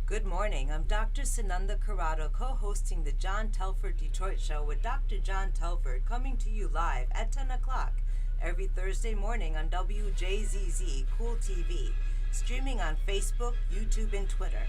Good morning. I'm Dr. Sunanda Corrado, co-hosting the John Telford Detroit Show with Dr. John Telford, coming to you live at 10 o'clock every Thursday morning on Wjzz Cool TV, streaming on Facebook, YouTube, and Twitter.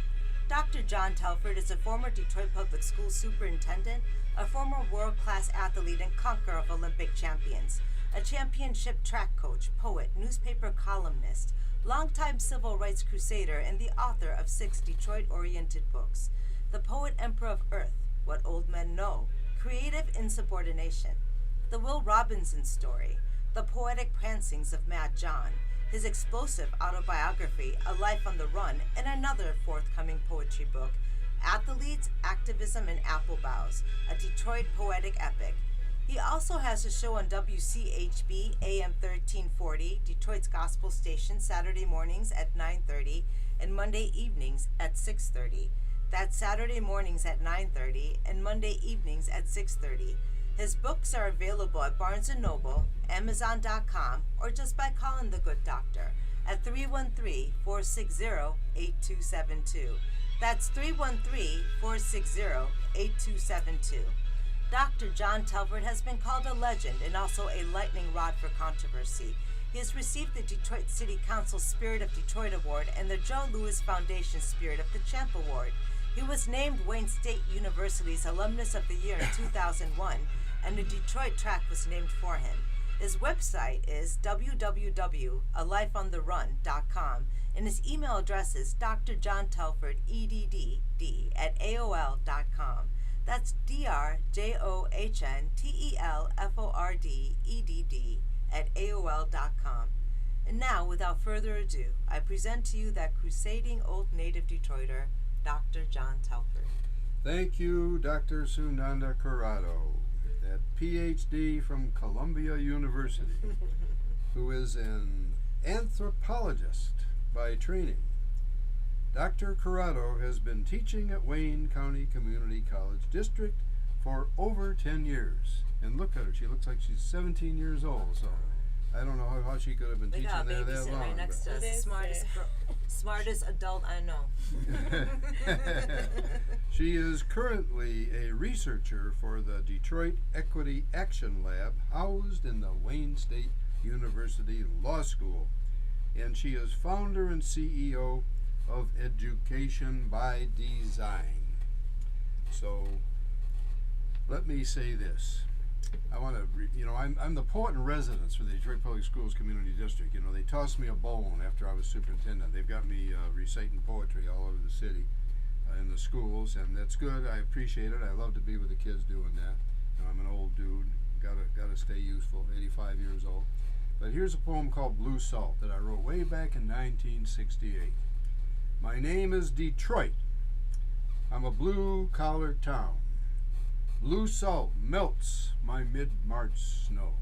Dr. John Telford is a former Detroit Public School superintendent, a former world-class athlete and conqueror of Olympic champions, a championship track coach, poet, newspaper columnist, longtime civil rights crusader, and the author of 6 Detroit-oriented books: The Poet Emperor of Earth, What Old Men Know, Creative Insubordination, The Will Robinson Story, The Poetic Prancings of Mad John, his explosive autobiography, A Life on the Run, and another forthcoming poetry book, Athletes, Activism, and Apple Boughs, a Detroit poetic epic. He also has a show on WCHB AM 1340, Detroit's gospel station, Saturday mornings at 9:30 and Monday evenings at 6:30. That's Saturday mornings at 9:30 and Monday evenings at 6:30. His books are available at Barnes & Noble, Amazon.com, or just by calling the Good Doctor at 313-460-8272. That's 313-460-8272. Dr. John Telford has been called a legend and also a lightning rod for controversy. He has received the Detroit City Council Spirit of Detroit Award and the Joe Louis Foundation Spirit of the Champ Award. He was named Wayne State University's Alumnus of the Year in 2001, and the Detroit track was named for him. His website is www.alifeontherun.com, and his email address is drjohntelford@aol.com. That's drjohntelford@aol.com. And now, without further ado, I present to you that crusading old native Detroiter, Dr. John Telford. Thank you, Dr. Sunanda Corrado, that PhD from Columbia University, who is an anthropologist by training. Dr. Corrado has been teaching at Wayne County Community College District for over 10 years. And look at her, she looks like she's 17 years old, so I don't know how she could have been teaching there that long. Right next to us, the smartest adult I know. She is currently a researcher for the Detroit Equity Action Lab, housed in the Wayne State University Law School. And she is founder and CEO of Education by Design. So let me say this. I want to, I'm the poet in residence for the Detroit Public Schools Community District. They tossed me a bone after I was superintendent. They've got me reciting poetry all over the city in the schools, and that's good. I appreciate it. I love to be with the kids doing that. I'm an old dude. Gotta stay useful. 85 years old. But here's a poem called Blue Salt that I wrote way back in 1968. My name is Detroit. I'm a blue-collar town. Blue salt melts my mid-March snow.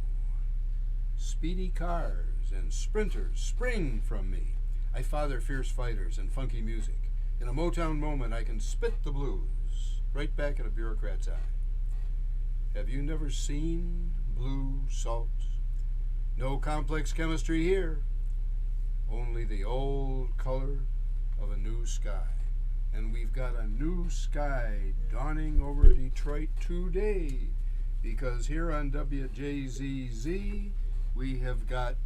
Speedy cars and sprinters spring from me. I father fierce fighters and funky music. In a Motown moment, I can spit the blues right back at a bureaucrat's eye. Have you never seen blue salt? No complex chemistry here. Only the old color of a new sky. And we've got a new sky dawning over Detroit today, because here on WJZZ we have got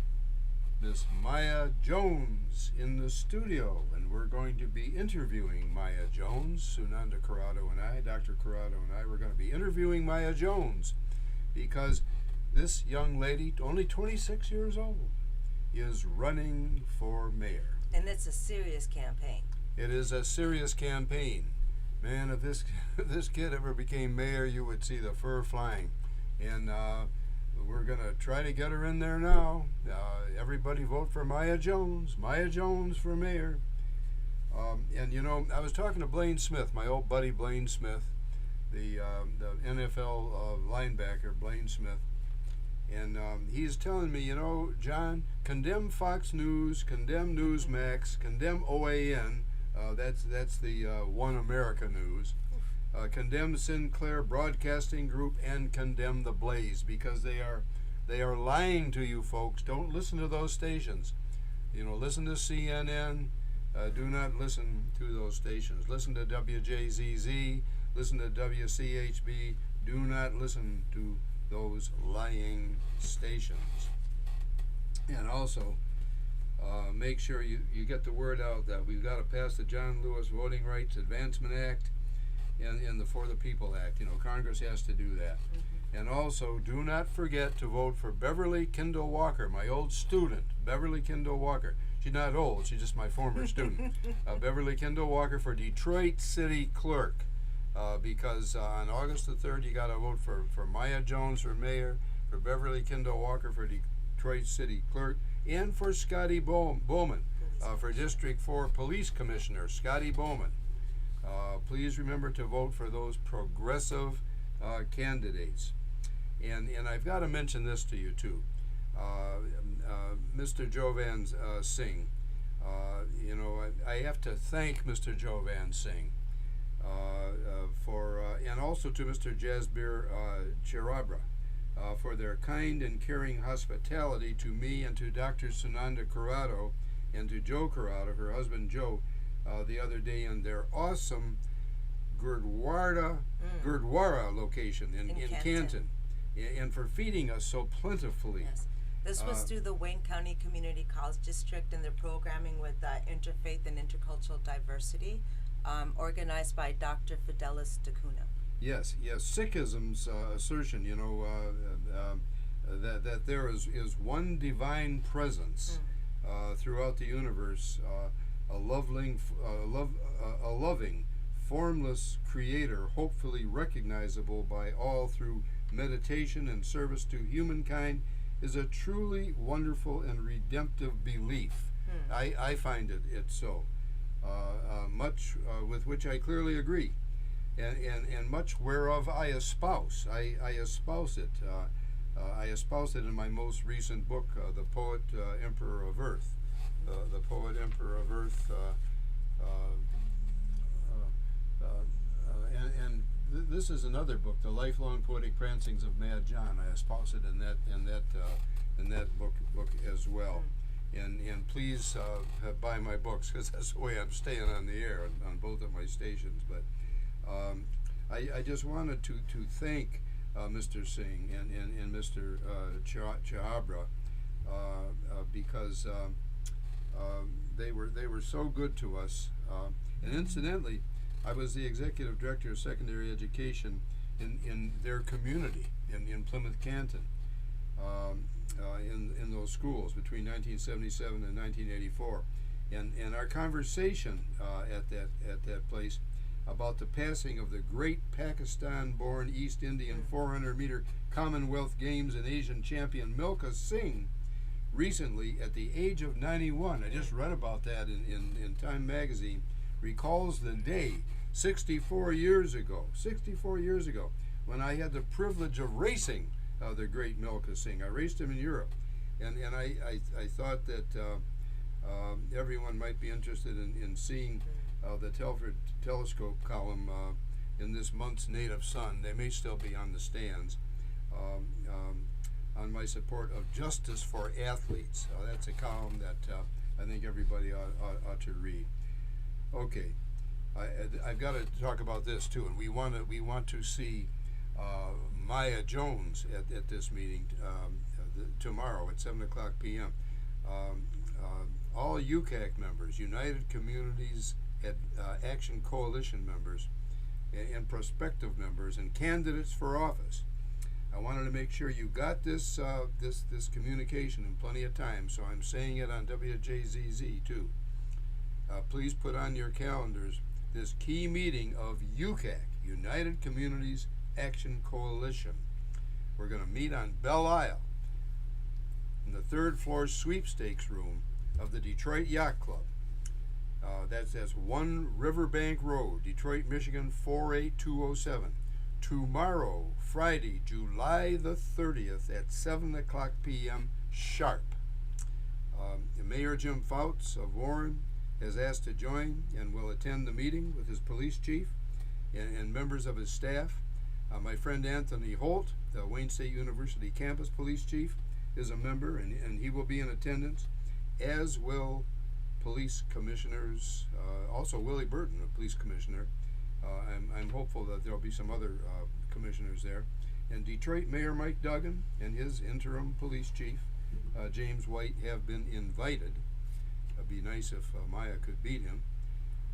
Miss Maya Jones in the studio, and we're going to be interviewing Maya Jones. Sunanda Corrado and I, Dr. Corrado and I, we're going to be interviewing Maya Jones, because this young lady, only 26 years old, is running for mayor. And it's a serious campaign. It is a serious campaign. Man, if this kid ever became mayor, you would see the fur flying. And we're going to try to get her in there now. Everybody vote for Maya Jones. Maya Jones for mayor. And I was talking to Blaine Smith, my old buddy Blaine Smith, the NFL linebacker Blaine Smith. And he's telling me, John, condemn Fox News, condemn Newsmax, condemn OAN. That's the One America News. Condemn Sinclair Broadcasting Group and condemn the Blaze, because they are lying to you folks. Don't listen to those stations. Listen to CNN, Do not listen to those stations. Listen to WJZZ, listen to WCHB. Do not listen to those lying stations. And also, make sure you get the word out that we've got to pass the John Lewis Voting Rights Advancement Act and the For the People Act. You know, Congress has to do that. And also, do not forget to vote for Beverly Kindle Walker, my old student, Beverly Kindle Walker. She's not old, she's just my former student. Beverly Kindle Walker for Detroit City Clerk. Because on August the 3rd, you got to vote for Maya Jones for mayor, for Beverly Kindle Walker for Detroit City Clerk, and for Scotty Bowman for District 4 Police Commissioner, Scotty Bowman. Please remember to vote for those progressive candidates. And I've got to mention this to you too. Mr. Jovan Singh, you know, I have to thank Mr. Jovan Singh and also to Mr. Jasbir Chirabra for their kind and caring hospitality to me and to Dr. Sunanda Corrado and to Joe Corrado, her husband Joe, the other day in their awesome Gurdwara location in Canton, and for feeding us so plentifully. Yes. This was through the Wayne County Community College District and their programming with interfaith and intercultural diversity, organized by Dr. Fidelis Dacuna. Yes. Sikhism's assertion, you know, that there is one divine presence throughout the universe, a loving, formless creator, hopefully recognizable by all through meditation and service to humankind, is a truly wonderful and redemptive belief. I find it so. Much with which I clearly agree, and much whereof I espouse. I espouse it. I espouse it in my most recent book, The Poet Emperor of Earth. The Poet Emperor of Earth. This is another book, The Lifelong Poetic Prancings of Mad John. I espouse it in that book as well. And please buy my books, because that's the way I'm staying on the air on both of my stations. But I just wanted to thank Mr. Singh and Mr. Chahabra because they were so good to us. And incidentally, I was the executive director of secondary education in their community in Plymouth Canton. In those schools between 1977 and 1984, and our conversation at that place about the passing of the great Pakistan-born East Indian 400-meter Commonwealth Games and Asian champion Milkha Singh recently at the age of 91. I just read about that in Time magazine. Recalls the day 64 years ago, when I had the privilege of racing the great Milkha Singh. I raced him in Europe, and I thought that everyone might be interested in seeing the Telford Telescope column in this month's native sun. They may still be on the stands on my support of justice for athletes. That's a column that I think everybody ought to read. Okay, I've got to talk about this too, and we want to see Maya Jones at this meeting tomorrow at 7 o'clock p.m. All UCAC members, United Communities Action Coalition members, and prospective members, and candidates for office. I wanted to make sure you got this communication in plenty of time, so I'm saying it on WJZZ too. Please put on your calendars this key meeting of UCAC, United Communities Action Coalition. We're going to meet on Belle Isle in the third floor sweepstakes room of the Detroit Yacht Club. That's 1 Riverbank Road, Detroit, Michigan 48207. Tomorrow, Friday, July the 30th at 7 o'clock p.m. sharp. Mayor Jim Fouts of Warren has asked to join and will attend the meeting with his police chief and members of his staff. My friend Anthony Holt, the Wayne State University campus police chief, is a member, and he will be in attendance, as will police commissioners, also Willie Burton, a police commissioner. I'm hopeful that there'll be some other commissioners there. And Detroit Mayor Mike Duggan and his interim police chief, James White, have been invited. It'd be nice if Maya could beat him.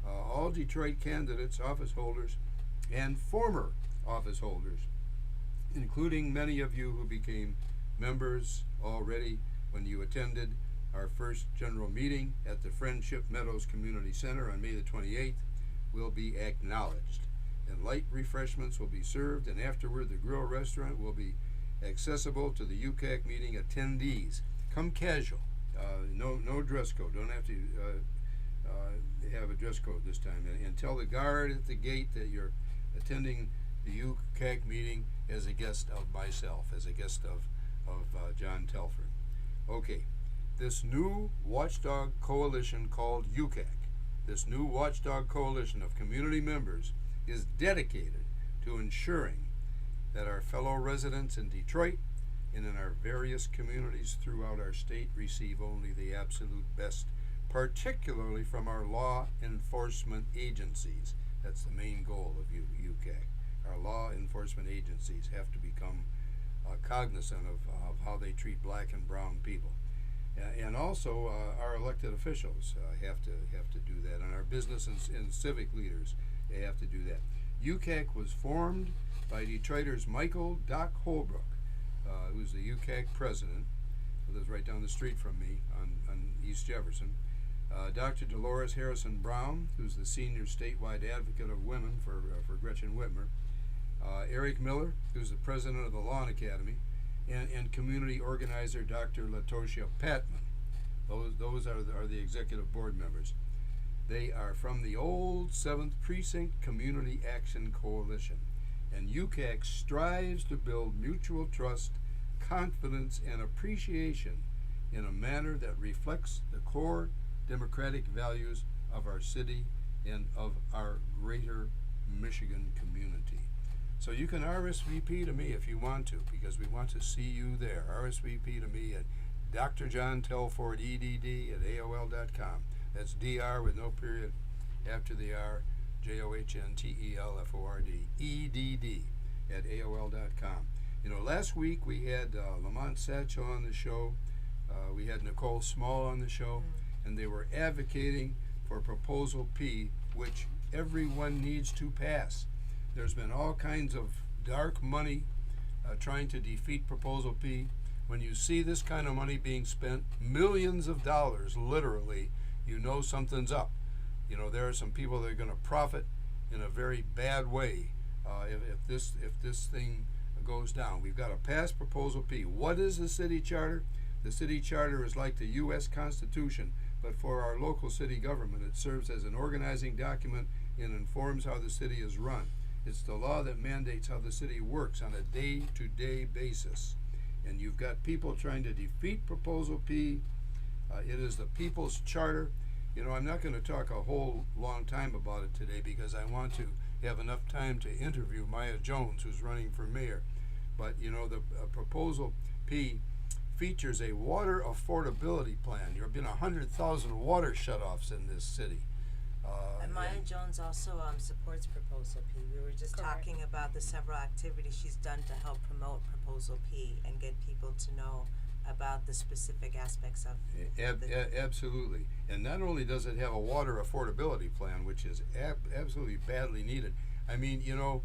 All Detroit candidates, office holders, and former office holders, including many of you who became members already when you attended our first general meeting at the Friendship Meadows Community Center on May the 28th, will be acknowledged. And light refreshments will be served, and afterward the grill restaurant will be accessible to the UCAC meeting attendees. Come casual. No dress code. Don't have to have a dress code this time. And tell the guard at the gate that you're attending the UCAC meeting as a guest of myself, as a guest of John Telford. Okay, this new watchdog coalition called UCAC, this new watchdog coalition of community members, is dedicated to ensuring that our fellow residents in Detroit and in our various communities throughout our state receive only the absolute best, particularly from our law enforcement agencies. That's the main goal of UCAC. Our law enforcement agencies have to become cognizant of how they treat black and brown people. And also our elected officials have to do that, and our business and civic leaders, they have to do that. UCAC was formed by Detroiters Michael Doc Holbrook, who's the UCAC president, who lives right down the street from me on East Jefferson. Dr. Dolores Harrison Brown, who's the senior statewide advocate of women for Gretchen Whitmer. Eric Miller, who's the president of the Lawn Academy, and community organizer Dr. Latoshia Patman. Those are the executive board members. They are from the old 7th Precinct Community Action Coalition, and UCAC strives to build mutual trust, confidence, and appreciation in a manner that reflects the core democratic values of our city and of our greater Michigan community. So you can RSVP to me if you want to, because we want to see you there. RSVP to me at Dr. John Telford, EDD, at AOL.com. That's DR with no period after the R, JOHNTELFORD, EDD, at AOL.com. You know, last week we had Lamont Satchel on the show. We had Nicole Small on the show, and they were advocating for Proposal P, which everyone needs to pass. There's been all kinds of dark money trying to defeat Proposal P. When you see this kind of money being spent, millions of dollars, literally, you know something's up. You know, there are some people that are going to profit in a very bad way if this thing goes down. We've got to pass Proposal P. What is the city charter? The city charter is like the U.S. Constitution, but for our local city government. It serves as an organizing document and informs how the city is run. It's the law that mandates how the city works on a day-to-day basis. And you've got people trying to defeat Proposal P. It is the People's Charter. You know, I'm not going to talk a whole long time about it today because I want to have enough time to interview Maya Jones, who's running for mayor. But, you know, the Proposal P features a water affordability plan. There have been 100,000 water shutoffs in this city. And Maya Jones also supports Proposal P. We were just talking about the several activities she's done to help promote Proposal P and get people to know about the specific aspects of absolutely. And not only does it have a water affordability plan, which is absolutely badly needed. I mean, you know,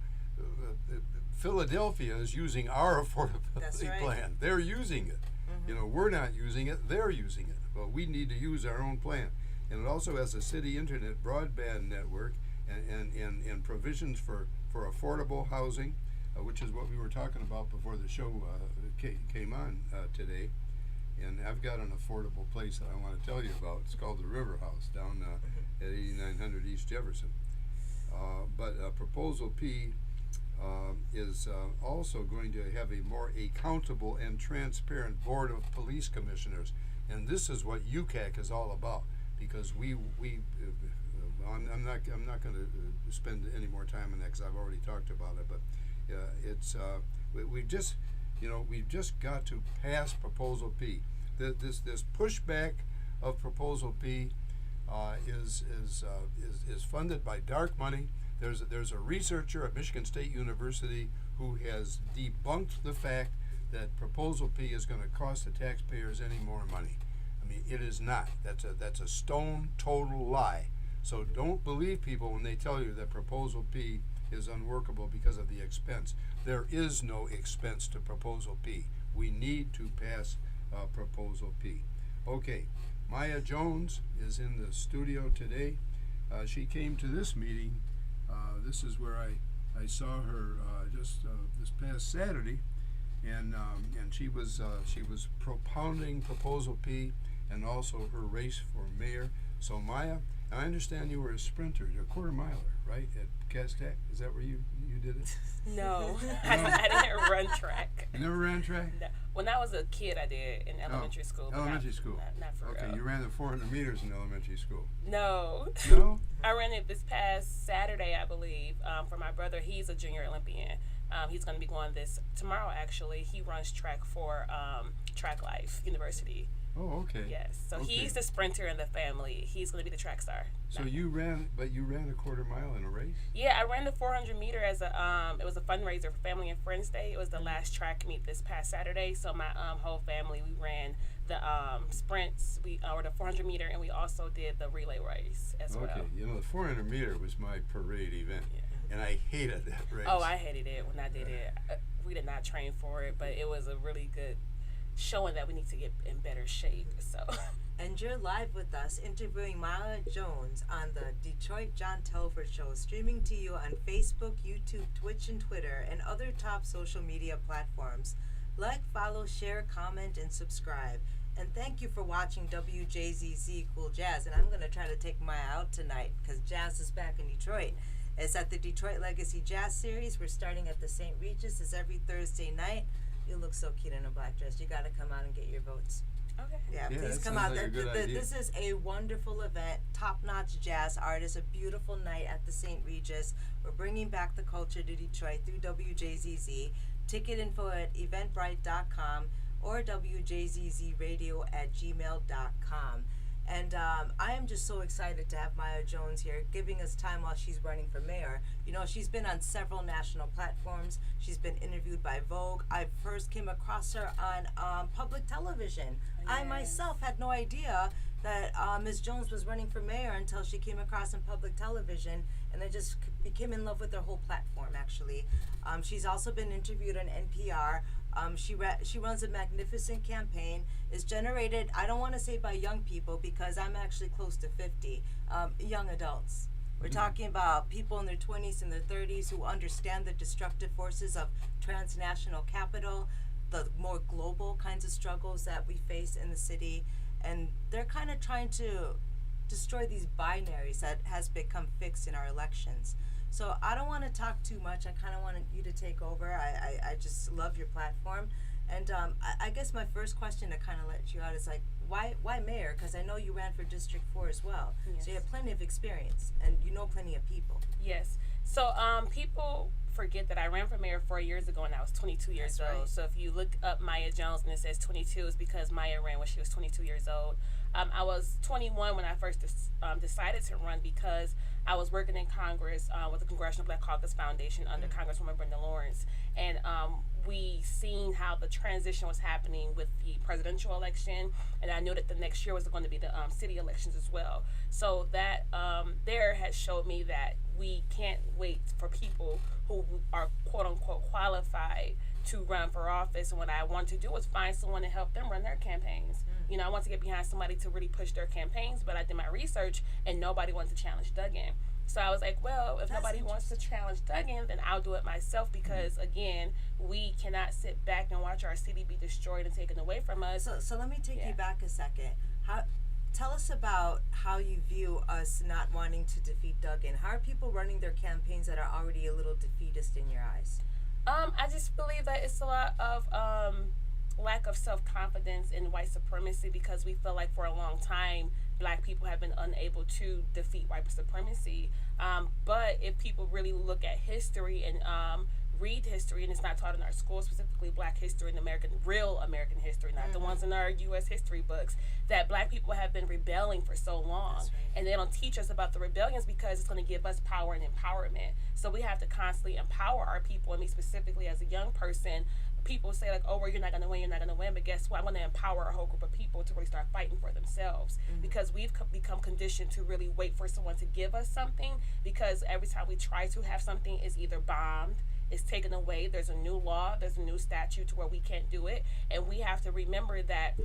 Philadelphia is using our affordability plan. They're using it. You know, we're not using it, they're using it. But we need to use our own plan. And it also has a city internet broadband network and provisions for affordable housing, which is what we were talking about before the show came on today. And I've got an affordable place that I want to tell you about. It's called the River House down at 8900 East Jefferson. But Proposal P is also going to have a more accountable and transparent board of police commissioners. And this is what UCAC is all about. Because I'm not going to spend any more time on that because I've already talked about it. But we've just got to pass Proposal P. This pushback of Proposal P is funded by dark money. There's a researcher at Michigan State University who has debunked the fact that Proposal P is going to cost the taxpayers any more money. I mean, it is not. That's a stone total lie. So don't believe people when they tell you that Proposal P is unworkable because of the expense. There is no expense to Proposal P. We need to pass Proposal P. Okay, Maya Jones is in the studio today. She came to this meeting. This is where I saw her just this past Saturday, and she was propounding Proposal P and also her race for mayor. So Maya, I understand you were a sprinter, a quarter miler, right, at Cass Tech? Is that where you did it? No, I didn't run track. You never ran track? No. When I was a kid, I did in elementary school. Elementary school. Not for real. Okay, you ran the 400 meters in elementary school. No. No? I ran it this past Saturday, I believe, for my brother. He's a junior Olympian. He's going to be going this tomorrow, actually. He runs track for Track Life University. Oh, okay. Yes. So okay. He's the sprinter in the family. He's going to be the track star. So you ran a quarter mile in a race? Yeah, I ran the 400 meter as it was a fundraiser for Family and Friends Day. It was the last track meet this past Saturday. So my whole family, we ran the sprints, or the 400 meter, and we also did the relay race as well. Okay, the 400 meter was my parade event, and I hated that race. Oh, I hated it when I did it. We did not train for it, but it was a really good showing that we need to get in better shape. So. And you're live with us, interviewing Maya Jones on the Detroit John Telford Show, streaming to you on Facebook, YouTube, Twitch, and Twitter, and other top social media platforms. Like, follow, share, comment, and subscribe. And thank you for watching Wjzz Cool Jazz. And I'm going to try to take Maya out tonight because jazz is back in Detroit. It's at the Detroit Legacy Jazz Series. We're starting at the St. Regis. It's every Thursday night. You look so cute in a black dress. You got to come out and get your votes. Okay. Yeah, please come out. This is a wonderful event, top-notch jazz artists, a beautiful night at the St. Regis. We're bringing back the culture to Detroit through WJZZ. Ticket info at eventbrite.com or wjzzradio@gmail.com. And I am just so excited to have Maya Jones here, giving us time while she's running for mayor. She's been on several national platforms. She's been interviewed by Vogue. I first came across her on public television. Yes. I myself had no idea that Ms. Jones was running for mayor until she came across on public television, and I just became in love with her whole platform, actually. She's also been interviewed on NPR. She runs a magnificent campaign. Is generated, I don't want to say by young people because I'm actually close to 50, young adults. We're talking about people in their 20s and their 30s who understand the destructive forces of transnational capital, the more global kinds of struggles that we face in the city, and they're kind of trying to destroy these binaries that has become fixed in our elections. So I don't want to talk too much. I kind of want you to take over. I just love your platform. And I guess my first question to kind of let you out is like, why mayor? Because I know you ran for District 4 as well. Yes. So you have plenty of experience and you know plenty of people. Yes. So people forget that I ran for mayor 4 years ago and I was 22 years old. Right. So if you look up Maya Jones and it says 22, it's because Maya ran when she was 22 years old. I was 21 when I first decided to run because I was working in Congress with the Congressional Black Caucus Foundation under Congresswoman Brenda Lawrence. And we seen how the transition was happening with the presidential election. And I knew that the next year was going to be the city elections as well. So that there has showed me that we can't wait for people who are quote unquote qualified to run for office. And what I want to do is find someone to help them run their campaigns. I want to get behind somebody to really push their campaigns, but I did my research and nobody wanted to challenge Duggan. So I was like, well, if nobody wants to challenge Duggan, then I'll do it myself because, again, we cannot sit back and watch our city be destroyed and taken away from us. So let me take you back a second. Tell us about how you view us not wanting to defeat Duggan. How are people running their campaigns that are already a little defeatist in your eyes? I just believe that it's a lot of lack of self-confidence in white supremacy because we feel like for a long time black people have been unable to defeat white supremacy. But if people really look at history and read history and it's not taught in our schools, specifically Black history and real American history, not the ones in our U.S. history books, that Black people have been rebelling for so long. That's right. And they don't teach us about the rebellions because it's going to give us power and empowerment. So we have to constantly empower our people, and me specifically as a young person. People say like, oh, well, you're not going to win, but guess what? I want to empower a whole group of people to really start fighting for themselves, because we've become conditioned to really wait for someone to give us something, because every time we try to have something, it's either bombed, it's taken away, there's a new law, there's a new statute to where we can't do it. And we have to remember that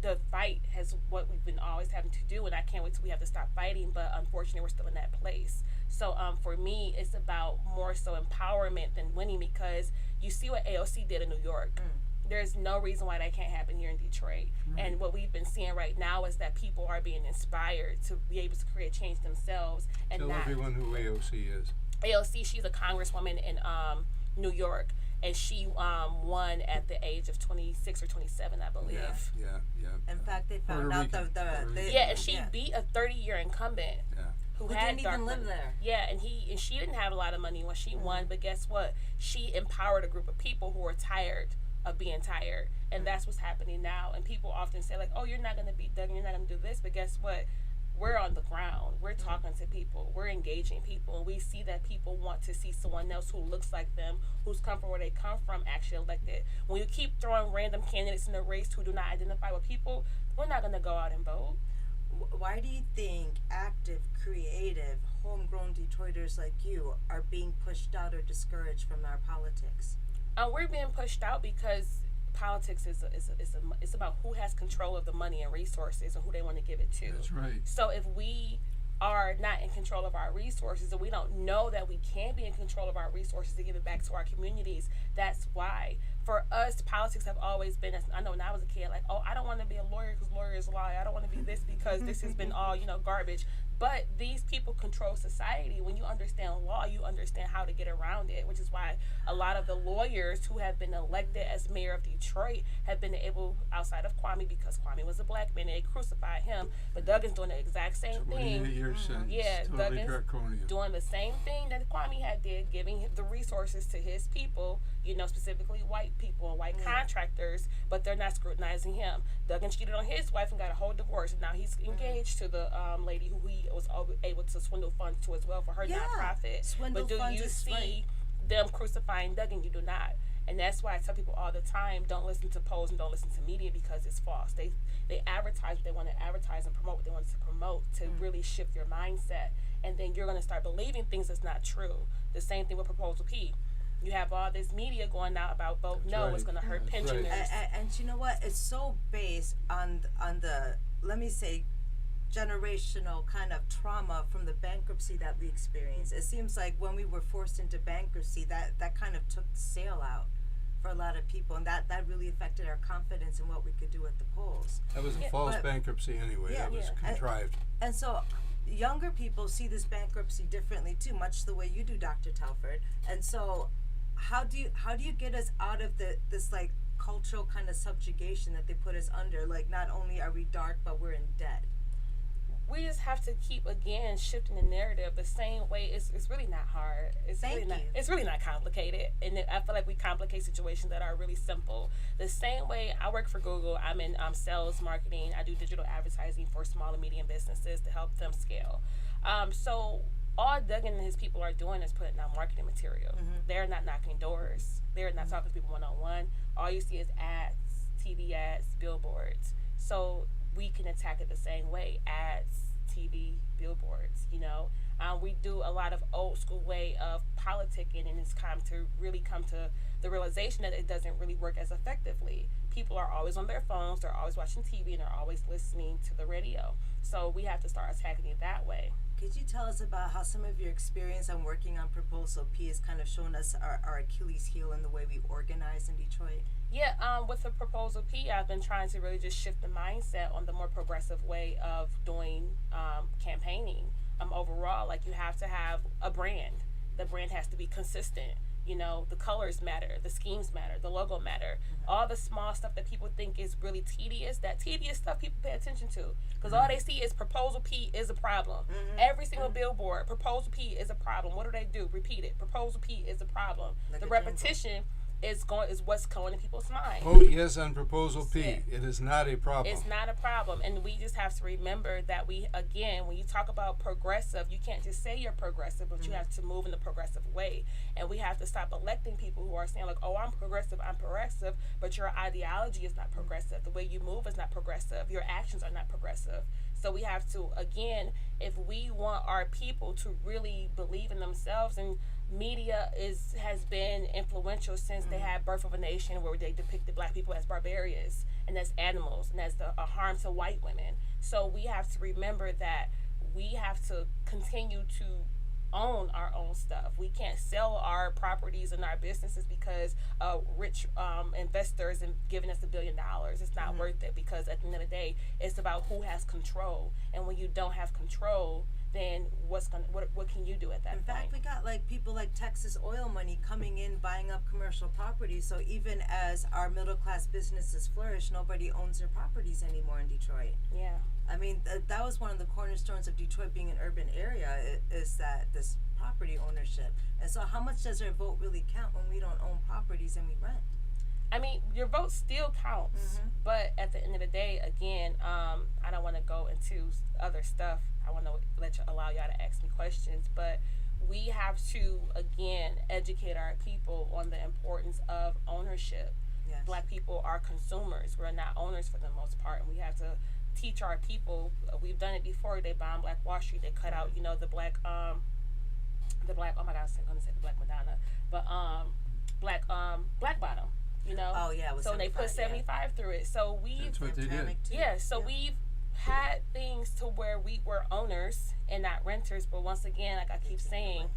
the fight has what we've been always having to do, and I can't wait till we have to stop fighting, but unfortunately we're still in that place. So for me, it's about more so empowerment than winning, because you see what AOC did in New York. There's no reason why that can't happen here in Detroit. And what we've been seeing right now is that people are being inspired to be able to create change themselves. And Tell everyone who AOC is. AOC, she's a congresswoman in New York, and she won at the age of 26 or 27, I believe. Yeah. In fact, they found out and she beat a 30-year incumbent. Who didn't even live there. Yeah, and she didn't have a lot of money when she won, but guess what? She empowered a group of people who were tired of being tired, and that's what's happening now. And people often say like, oh, you're not going to beat Duggan, you're not going to do this, but guess what? We're on the ground. We're talking to people. We're engaging people, and we see that people want to see someone else who looks like them, who's come from where they come from, actually elected. When you keep throwing random candidates in the race who do not identify with people, we're not going to go out and vote. Why do you think active, creative, homegrown Detroiters like you are being pushed out or discouraged from our politics? We're being pushed out because politics is about who has control of the money and resources and who they want to give it to. That's right. So if we are not in control of our resources, and we don't know that we can be in control of our resources to give it back to our communities, that's why. For us, politics have always been, I know when I was a kid, like, oh, I don't want to be a lawyer because lawyers lie. I don't want to be this because this has been all, garbage. But these people control society. When you understand law, you understand how to get around it, which is why a lot of the lawyers who have been elected as mayor of Detroit have been able, outside of Kwame, because Kwame was a black man, they crucified him. But Duggan's doing the exact same thing. 28 years since. Yeah, totally Duggan's draconian. doing the same thing that Kwame did, giving the resources to his people, specifically white people and white contractors, but they're not scrutinizing him. Duggan cheated on his wife and got a whole divorce, and now he's engaged to the lady who he was able to swindle funds to as well for her nonprofit. Swindle but do funds you see them crucifying Duggan? You do not. And that's why I tell people all the time, don't listen to polls and don't listen to media, because it's false. They advertise what they want to advertise and promote what they want to promote to really shift your mindset. And then you're going to start believing things that's not true. The same thing with Proposal P. You have all this media going out about vote no, it's going to hurt pensioners. And you know what? It's so based on the, let me say, generational kind of trauma from the bankruptcy that we experienced. It seems like when we were forced into bankruptcy, that kind of took the sail out for a lot of people, and that really affected our confidence in what we could do at the polls. That was a false bankruptcy anyway. That was contrived. And so younger people see this bankruptcy differently too, much the way you do, Dr. Telford. And so how do you get us out of this like cultural kind of subjugation that they put us under? Like, not only are we dark, but we're in debt. We just have to keep, again, shifting the narrative the same way. It's really not hard. It's really not complicated. And I feel like we complicate situations that are really simple. The same way I work for Google, I'm in sales, marketing. I do digital advertising for small and medium businesses to help them scale. So all Duggan and his people are doing is putting out marketing material. They're not knocking doors. They're not talking to people one-on-one. All you see is ads, TV ads, billboards. So we can attack it the same way: ads, TV, billboards. We do a lot of old school way of politicking, and it's time to really come to the realization that it doesn't really work as effectively. People are always on their phones, they're always watching TV, and they're always listening to the radio. So we have to start attacking it that way. Could you tell us about how some of your experience on working on Proposal P has kind of shown us our Achilles heel in the way we organize in Detroit? Yeah, with the Proposal P, I've been trying to really just shift the mindset on the more progressive way of doing campaigning. Overall, like, you have to have a brand. The brand has to be consistent. You know, the colors matter, the schemes matter, the logo matter. All the small stuff that people think is really tedious, that tedious stuff people pay attention to. Because all they see is Proposal P is a problem. Every single billboard, Proposal P is a problem. What do? Repeat it. Proposal P is a problem. Like the a repetition is what's going in people's mind. Vote yes on Proposal P. It is not a problem. It's not a problem. And we just have to remember that when you talk about progressive, you can't just say you're progressive, but you have to move in the progressive way. And we have to stop electing people who are saying like, oh, I'm progressive, but your ideology is not progressive. The way you move is not progressive. Your actions are not progressive. So we have to, again, if we want our people to really believe in themselves, and media has been influential since they had Birth of a Nation, where they depicted black people as barbarians and as animals and as a harm to white women. So we have to remember that we have to continue to own our own stuff. We can't sell our properties and our businesses because rich investors and giving us $1 billion. It's not worth it, because at the end of the day, it's about who has control. And when you don't have control, then what can you do at that point? In fact, we got like people like Texas Oil Money coming in, buying up commercial properties. So even as our middle class businesses flourish, nobody owns their properties anymore in Detroit. Yeah. I mean, that was one of the cornerstones of Detroit being an urban area, is that this property ownership. And so how much does our vote really count when we don't own properties and we rent? I mean, your vote still counts, but at the end of the day, again, I don't want to go into other stuff. I want to allow y'all to ask me questions, but we have to, again, educate our people on the importance of ownership. Yes. Black people are consumers. We're not owners for the most part, and we have to teach our people. We've done it before. They bombed Black Wall Street. They cut out, the black, oh my God, I was going to say the Black Madonna, but Black Bottom. Oh yeah. So they put 75 through it. So That's what they did. Yeah. So we've had things to where we were owners and not renters. But once again, like I keep saying,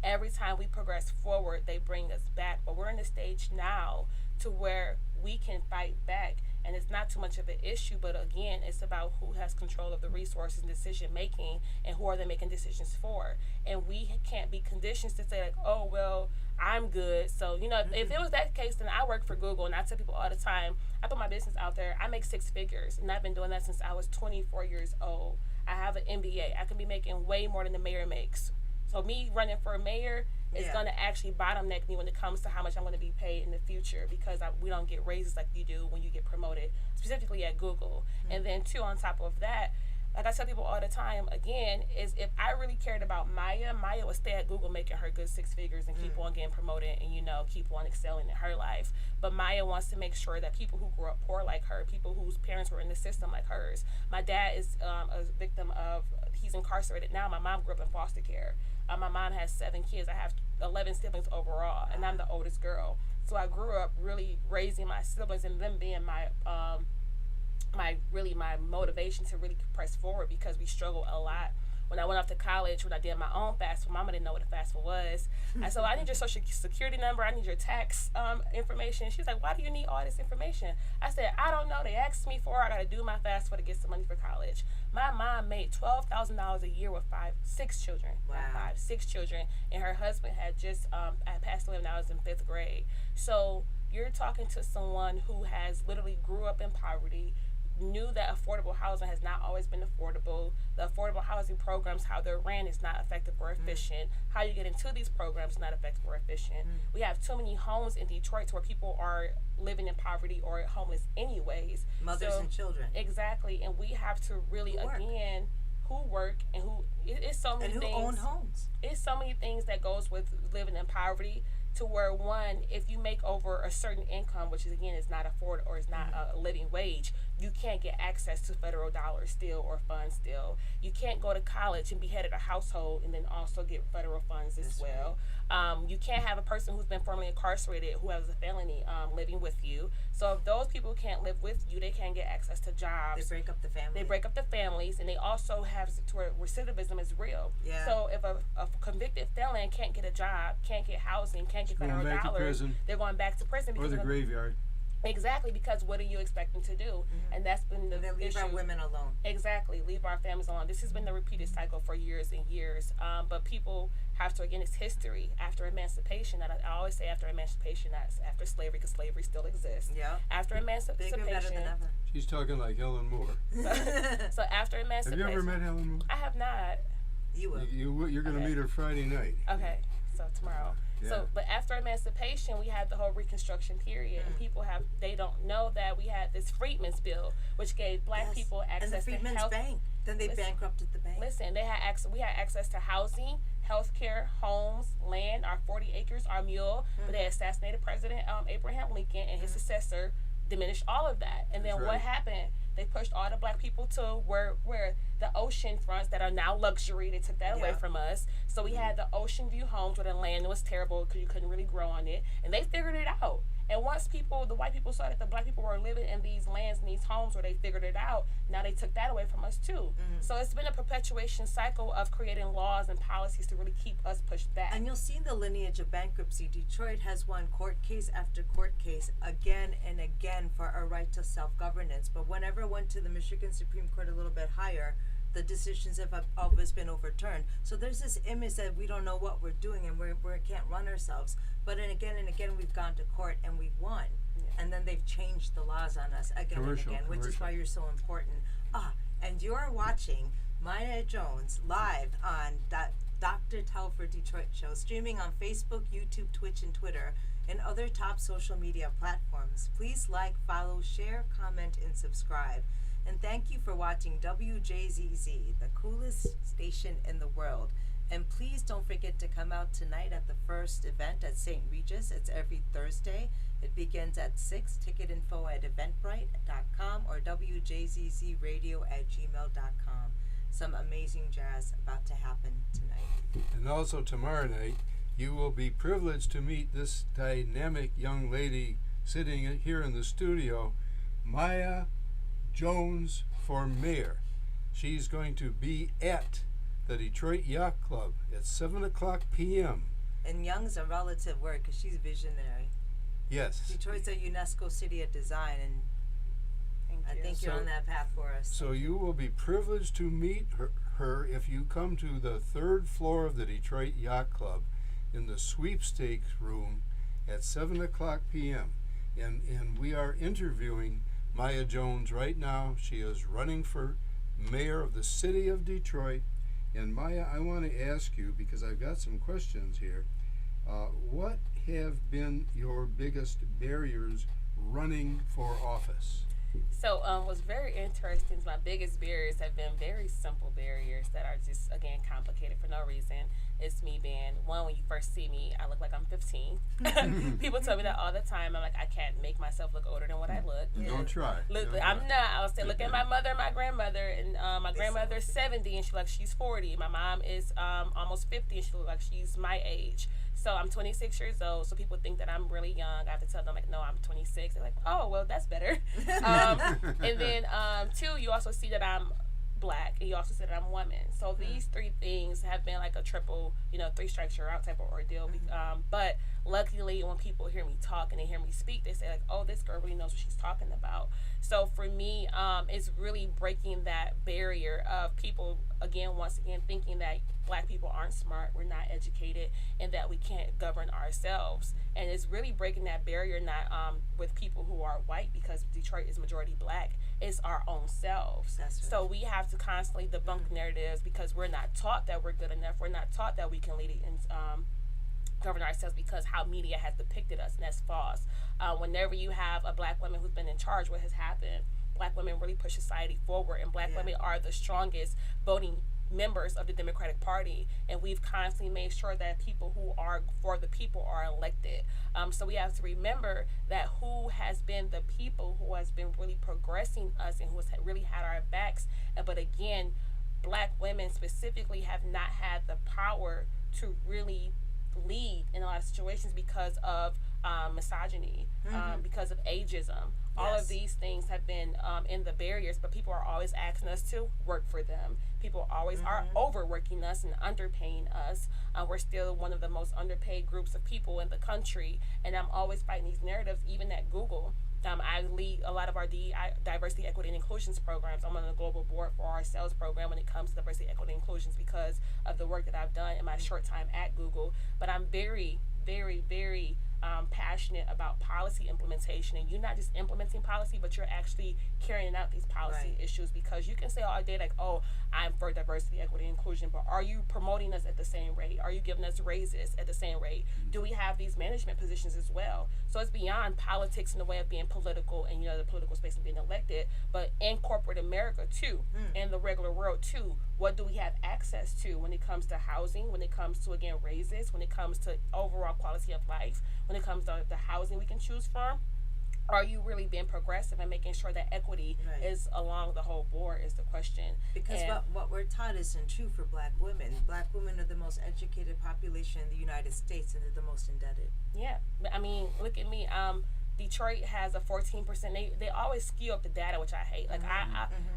every time we progress forward, they bring us back. But we're in the stage now to where we can fight back. And it's not too much of an issue, but again, it's about who has control of the resources and decision making, and who are they making decisions for. And we can't be conditioned to say like, oh, well, I'm good. So, if it was that case, then I work for Google, and I tell people all the time, I put my business out there, I make 6 figures, and I've been doing that since I was 24 years old. I have an MBA. I can be making way more than the mayor makes. So me running for mayor is going to actually bottleneck me when it comes to how much I'm going to be paid in the future, because we don't get raises like you do when you get promoted, specifically at Google. And then, too, on top of that, like I tell people all the time, again, is if I really cared about Maya would stay at Google making her good 6 figures and keep on getting promoted and, keep on excelling in her life. But Maya wants to make sure that people who grew up poor like her, people whose parents were in the system like hers. My dad is a victim of, he's incarcerated now. My mom grew up in foster care. My mom has 7 kids. I have 11 siblings overall, and I'm the oldest girl. So I grew up really raising my siblings and them being my my motivation to really press forward, because we struggle a lot. When I went off to college, when I did my own FAFSA, Mama didn't know what a FAFSA was. And so I need your social security number, I need your tax information. She was like, why do you need all this information? I said, I don't know. They asked me for it. I got to do my FAFSA to get some money for college. My mom made $12,000 a year with 6 children. Wow. 6 children. And her husband had just passed away when I was in 5th grade. So you're talking to someone who has literally grew up in poverty, knew that affordable housing has not always been affordable. The affordable housing programs, how they're ran, is not effective or efficient. How you get into these programs is not effective or efficient. We have too many homes in Detroit where people are living in poverty or homeless anyways. Mothers and children. Exactly. And we have to really, who work and who, it's so many things. And who own homes. It's so many things that goes with living in poverty, to where, one, if you make over a certain income, which is, again, is not affordable or is not a living wage, you can't get access to federal dollars still or funds still. You can't go to college and be head of a household and then also get federal funds as well. You can't have a person who's been formerly incarcerated who has a felony living with you. So if those people can't live with you, they can't get access to jobs. They break up the family. They break up the families, and they also have to where recidivism is real. Yeah. So if a convicted felon can't get a job, can't get housing, can't get federal dollars, they're going back to prison. Or the graveyard. Exactly, because what are you expecting to do? And that's been the And then leave issue. our women alone. Exactly, leave our families alone. This has been the repeated cycle for years and years. But people have to, again, it's history after emancipation. And I always say after emancipation, not after slavery, because slavery still exists. Yeah. After emancipation. Bigger, better than ever. She's talking like Helen Moore. So after Have emancipation. you ever met Helen Moore? I have not. You will. You're going to meet her Friday night. Okay, so tomorrow. Yeah. So, but after emancipation, we had the whole Reconstruction period, and people they don't know that we had this Freedmen's Bill, which gave black people access and the Freedmen's to health. Bank. Then they bankrupted the bank. Listen, they had access. We had access to housing, health care, homes, land, our 40 acres, our mule. But they assassinated President Abraham Lincoln, and his successor diminished all of that. And then what happened? They pushed all the black people to where the ocean fronts that are now luxury. They took that away from us. So we had the ocean view homes where the land was terrible because you couldn't really grow on it. And they figured it out. And once the white people saw that the black people were living in these lands and these homes where they figured it out, now they took that away from us too. So it's been a perpetuation cycle of creating laws and policies to really keep us pushed back. And you'll see the lineage of bankruptcy. Detroit has won court case after court case again and again for our right to self-governance. But whenever it went to the Michigan Supreme Court a little bit higher, the decisions have always been overturned. So there's this image that we don't know what we're doing and we can't run ourselves. But and again we've gone to court and we've won. And then they've changed the laws on us again and again, which is why you're so important. And you're watching Maya Jones live on Dr. Telford Detroit Show, streaming on Facebook, YouTube, Twitch, and Twitter, and other top social media platforms. Please like, follow, share, comment, and subscribe. And thank you for watching WJZZ, the coolest station in the world. And please don't forget to come out tonight at the first event at St. Regis. It's every Thursday. It begins at 6. Ticket info at eventbrite.com or wjzzradio@gmail.com. Some amazing jazz about to happen tonight. And also tomorrow night, you will be privileged to meet this dynamic young lady sitting here in the studio, Maya Jones for mayor. She's going to be at the Detroit Yacht Club at 7 o'clock p.m. And young's a relative word because she's visionary. Yes. Detroit's a UNESCO city of design, and I think you're on that path for us. So you will be privileged to meet her if you come to the 3rd floor of the Detroit Yacht Club in the sweepstakes room at 7 o'clock p.m. And we are interviewing Maya Jones right now. She is running for mayor of the city of Detroit. And Maya, I want to ask you, because I've got some questions here, what have been your biggest barriers running for office? So what's very interesting is my biggest barriers have been very simple barriers that are just, again, complicated for no reason. It's me being, one, when you first see me, I look like I'm 15. People tell me that all the time. I'm like, I can't make myself look older than what I look. Don't try. I'm not. I'll say, look at my mother and my grandmother. And my grandmother's 70 and she looks like she's 40. My mom is almost 50 and she looks like she's my age. So I'm 26 years old, so people think that I'm really young. I have to tell them, like, no, I'm 26. They're like, oh, well, that's better. And then, 2, you also see that I'm Black, and you also said that I'm a woman. So these 3 things have been like a triple, 3 strikes you're out type of ordeal. But luckily, when people hear me talk and they hear me speak, they say, like, oh, this girl really knows what she's talking about. So for me, it's really breaking that barrier of people, once again, thinking that Black people aren't smart, we're not educated, and that we can't govern ourselves. And it's really breaking that barrier, not with people who are white, because Detroit is majority Black. It's our own selves. That's right. So we have to constantly debunk narratives because we're not taught that we're good enough. We're not taught that we can lead and govern ourselves because how media has depicted us, and that's false. Whenever you have a Black woman who's been in charge, what has happened? Black women really push society forward, and Black women are the strongest voting members of the Democratic Party, and we've constantly made sure that people who are for the people are elected. So we have to remember that who has been the people who has been really progressing us and who has really had our backs. But again, Black women specifically have not had the power to really lead in a lot of situations because of misogyny, because of ageism. All of these things have been in the barriers, but people are always asking us to work for them. People always are overworking us and underpaying us. We're still one of the most underpaid groups of people in the country, and I'm always fighting these narratives, even at Google. I lead a lot of our diversity, equity, and inclusions programs. I'm on the global board for our sales program when it comes to diversity, equity, and inclusions because of the work that I've done in my short time at Google. But I'm very, very, very passionate about policy implementation, and you're not just implementing policy, but you're actually carrying out these policy issues, because you can say all day like, oh, I'm for diversity, equity, and inclusion, but are you promoting us at the same rate? Are you giving us raises at the same rate? Do we have these management positions as well? So it's beyond politics in the way of being political and, the political space and being elected, but in corporate America too, in the regular world too. What do we have access to when it comes to housing, when it comes to, again, raises, when it comes to overall quality of life, when it comes to the housing we can choose from? Are you really being progressive and making sure that equity is along the whole board is the question. Because what we're taught isn't true for black women. Black women are the most educated population in the United States, and they're the most indebted. Yeah. I mean, look at me. Detroit has a 14%. They always skew up the data, which I hate. Like,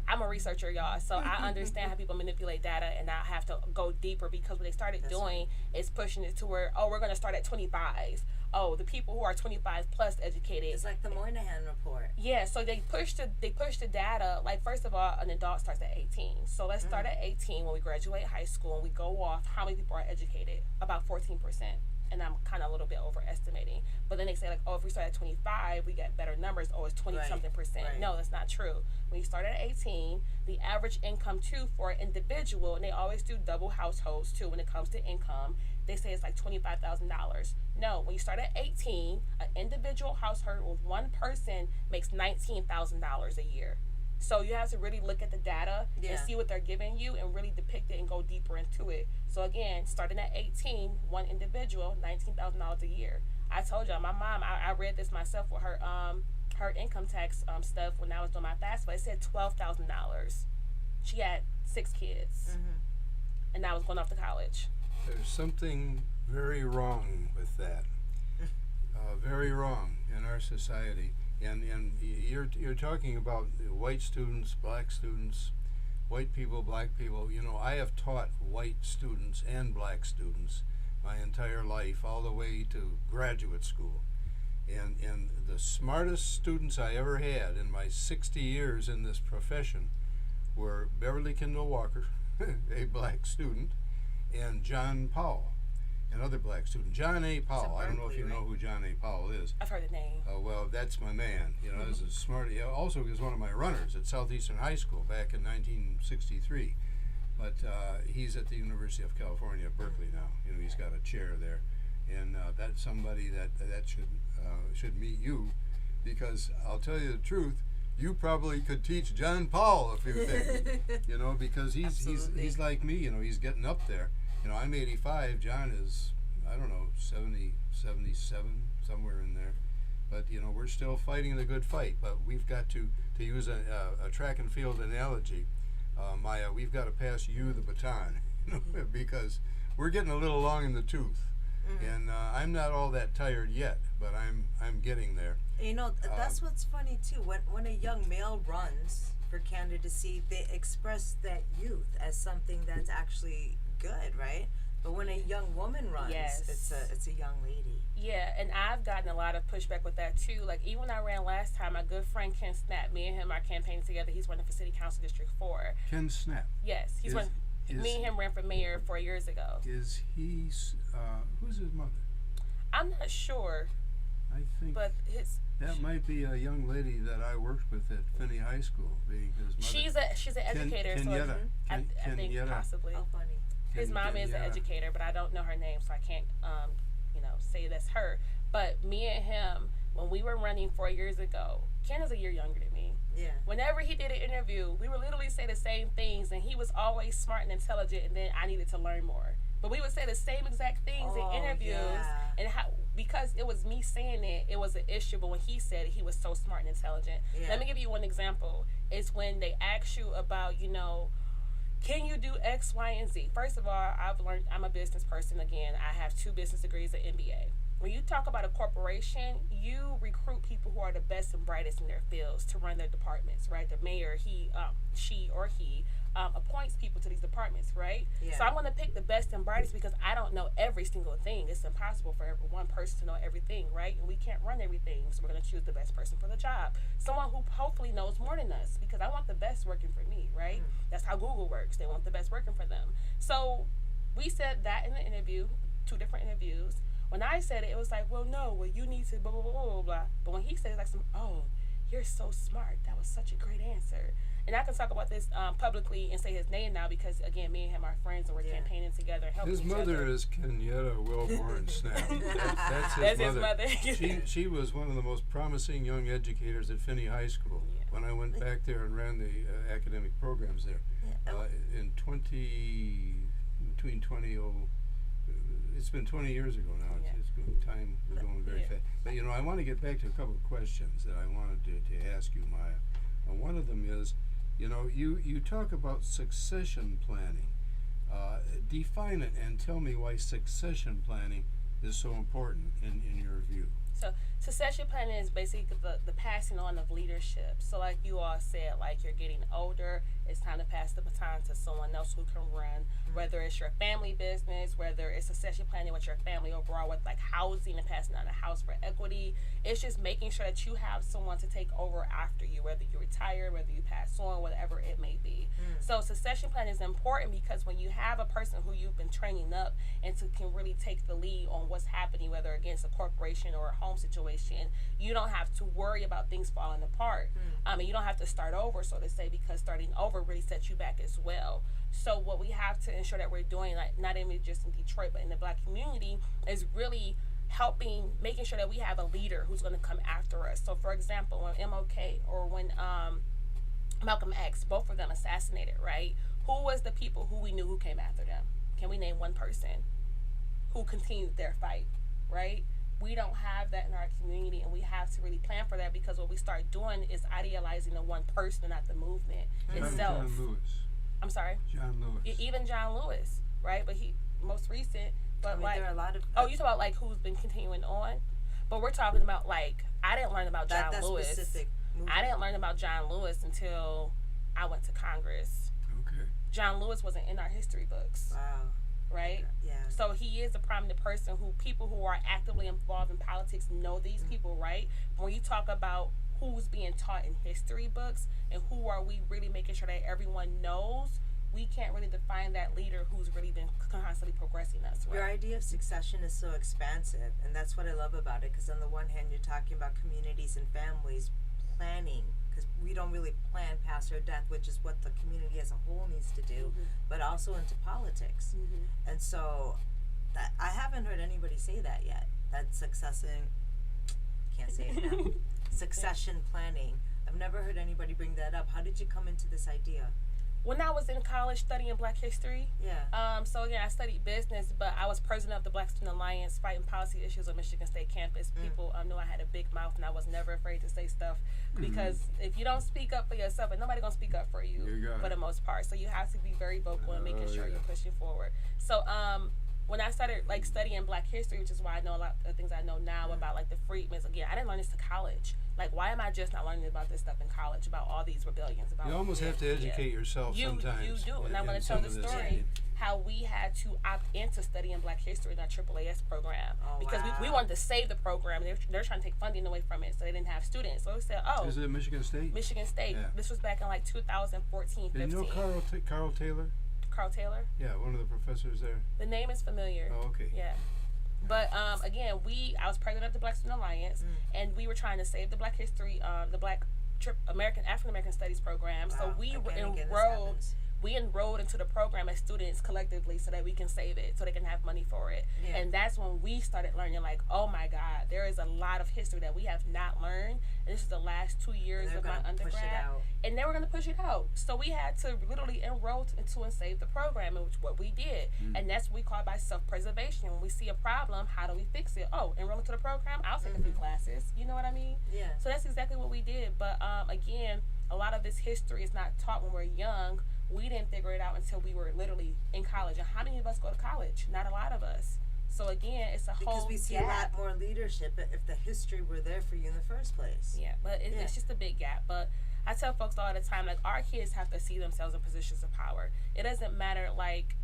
I'm a researcher, y'all, so I understand how people manipulate data, and I have to go deeper, because what they started doing is pushing it to where, oh, we're going to start at 25. Oh, the people who are 25 plus educated. It's like the Moynihan report. Yeah, so they push the data. Like, first of all, an adult starts at 18. So let's start at 18 when we graduate high school and we go off. How many people are educated? About 14%. And I'm kind of a little bit overestimating. But then they say, like, oh, if we start at 25, we get better numbers. Oh, it's 20-something percent. Right. No, that's not true. When you start at 18, the average income, too, for an individual, and they always do double households, too, when it comes to income, they say it's like $25,000. No, when you start at 18, an individual household with one person makes $19,000 a year. So you have to really look at the data and see what they're giving you and really depict it and go deeper into it. So again, starting at 18, one individual, $19,000 a year. I told y'all, my mom, I read this myself with her income tax stuff when I was doing my FAFSA. It said $12,000. She had 6 kids, and I was going off to college. There's something very wrong with that. Very wrong in our society. And you're talking about white students, black students, white people, black people. I have taught white students and black students my entire life, all the way to graduate school. And the smartest students I ever had in my 60 years in this profession were Beverly Kendall Walker, a black student, and John Powell, another black student. John A. Powell. I don't know if you know who John A. Powell is. I've heard the name. Well, that's my man. This is smart. Also, he was one of my runners at Southeastern High School back in 1963. But he's at the University of California, Berkeley now. He's got a chair there, and that's somebody that should meet you, because I'll tell you the truth. You probably could teach John Powell a few things, because he's like me. He's getting up there. I'm 85. John is, I don't know, 70, 77, somewhere in there. But, we're still fighting the good fight. But we've got to use a track and field analogy, Maya, we've got to pass you the baton, because we're getting a little long in the tooth. And I'm not all that tired yet, but I'm getting there. That's what's funny, too. When a young male runs for candidacy, they express that youth as something that's actually good, right? But when a young woman runs, it's a young lady. Yeah, and I've gotten a lot of pushback with that too. Like, even when I ran last time, my good friend Ken Snap, me and him are campaigning together. He's running for City Council District 4. Ken Snap? Yes, me and him ran for mayor 4 years ago. Is he? Who's his mother? I'm not sure. I think. But that might be a young lady that I worked with at Finney High School, being his mother. She's an educator. I think possibly. How funny. His mom is an educator, but I don't know her name, so I can't, say that's her. But me and him, when we were running 4 years ago, Ken is a year younger than me. Yeah. Whenever he did an interview, we would literally say the same things, and he was always smart and intelligent, and then I needed to learn more. But we would say the same exact things in interviews, and because it was me saying it was an issue, but when he said it, he was so smart and intelligent. Yeah. Let me give you one example. It's when they ask you about, can you do X, Y, and Z? First of all, I've learned, I'm a business person. Again, I have 2 business degrees, an MBA. When you talk about a corporation, you recruit people who are the best and brightest in their fields to run their departments, right? The mayor, she or he appoints people to these departments, right? Yeah. So I'm going to pick the best and brightest because I don't know every single thing. It's impossible for one person to know everything, right? And we can't run everything, so we're going to choose the best person for the job. Someone who hopefully knows more than us, because I want the best working for me, right? That's how Google works. They want the best working for them. So we said that in the interview, 2 different interviews. When I said it, it was like, well, no, well, you need to blah, blah, blah, blah, blah. But when he said it, like, oh, you're so smart. That was such a great answer. And I can talk about this publicly and say his name now because, again, me and him are friends and we're campaigning together and helping His each mother other. is Kenyatta Wilborn Snap. That's his mother. She was one of the most promising young educators at Finney High School. Yeah. When I went back there and ran the academic programs there, in between 20, it's been 20 years ago now. Yeah. It's going, time is going very fast. But I want to get back to a couple of questions that I wanted to ask you, Maya. One of them is, you talk about succession planning. Define it and tell me why succession planning is so important in your view. So succession planning is basically the passing on of leadership. So like you all said, like you're getting older, it's time to pass the baton to someone else who can run, whether it's your family business, whether it's succession planning with your family overall with like housing and passing on a house for equity. It's just making sure that you have someone to take over after you, whether you retire, whether you pass on, whatever it may be. So succession planning is important because when you have a person who you've been training up and can really take the lead on what's happening, whether against a corporation or a home situation, you don't have to worry about things falling apart. And you don't have to start over, so to say, because starting over really sets you back as well. So what we have to ensure that we're doing, like not only just in Detroit, but in the Black community, is really making sure that we have a leader who's going to come after us. So for example, when MLK or when Malcolm X, both of them assassinated, right? Who was the people who we knew who came after them? Can we name one person who continued their fight, right? We don't have that in our community, and we have to really plan for that because what we start doing is idealizing the one person and not the movement itself. John Lewis. I'm sorry? John Lewis. Even John Lewis, right? But he, most recent, but there are a lot of... you talk about like who's been continuing on? But we're talking about like, I didn't learn about John Lewis. Specific movement. I didn't learn about John Lewis until I went to Congress. Okay. John Lewis wasn't in our history books. Wow. Right? Yeah. So he is a prominent person who people who are actively involved in politics know these people, right? But when you talk about who's being taught in history books and who are we really making sure that everyone knows, we can't really define that leader who's really been constantly progressing us. Right? Your idea of succession is so expansive, and that's what I love about it, because on the one hand, you're talking about communities and families planning, because we don't really plan past our death, which is what the community as a whole needs to do, but also into politics. And so I haven't heard anybody say that yet, that can't say it now, succession planning. I've never heard anybody bring that up. How did you come into this idea? When I was in college studying Black history, so again, I studied business, but I was president of the Black Student Alliance fighting policy issues on Michigan State campus. People knew I had a big mouth, and I was never afraid to say stuff because if you don't speak up for yourself, and nobody's going to speak up for you for the most part. So you have to be very vocal and making sure you're pushing forward. So when I started like studying Black history, which is why I know a lot of things I know now about like the freedmen's, again, I didn't learn this to college. Like, why am I just not learning about this stuff in college, about all these rebellions? About You almost have to educate yourself sometimes. You do, and I'm going to tell the story how we had to opt into studying Black history in our AAAS program because we wanted to save the program. They're trying to take funding away from it, so they didn't have students. So we said, Is it Michigan State? Michigan State. Yeah. This was back in like 2014, 15. You know Carl Taylor? Carl Taylor? Yeah, one of the professors there. The name is familiar. Oh, okay. Yeah. But again, I was president of the Black Student Alliance, and we were trying to save the Black history, the Black African American Studies program. So we enrolled into the program as students collectively so that we can save it, so they can have money for it. Yeah. And that's when we started learning, like, oh my God, there is a lot of history that we have not learned. And this is the last 2 years of my undergrad. And they were going to push it out. So we had to literally enroll into and save the program, which what we did. And that's what we call by self-preservation. When we see a problem, how do we fix it? Oh, enroll into the program? I'll take a few classes. You know what I mean? Yeah. So that's exactly what we did. But again, a lot of this history is not taught when we're young. We didn't figure it out until we were literally in college. And how many of us go to college? Not a lot of us. So again, it's a because whole we see gap. a lot more leadership if the history were there for you in the first place. Yeah, but it's just a big gap. But I tell folks all the time, like, our kids have to see themselves in positions of power. It doesn't matter, like,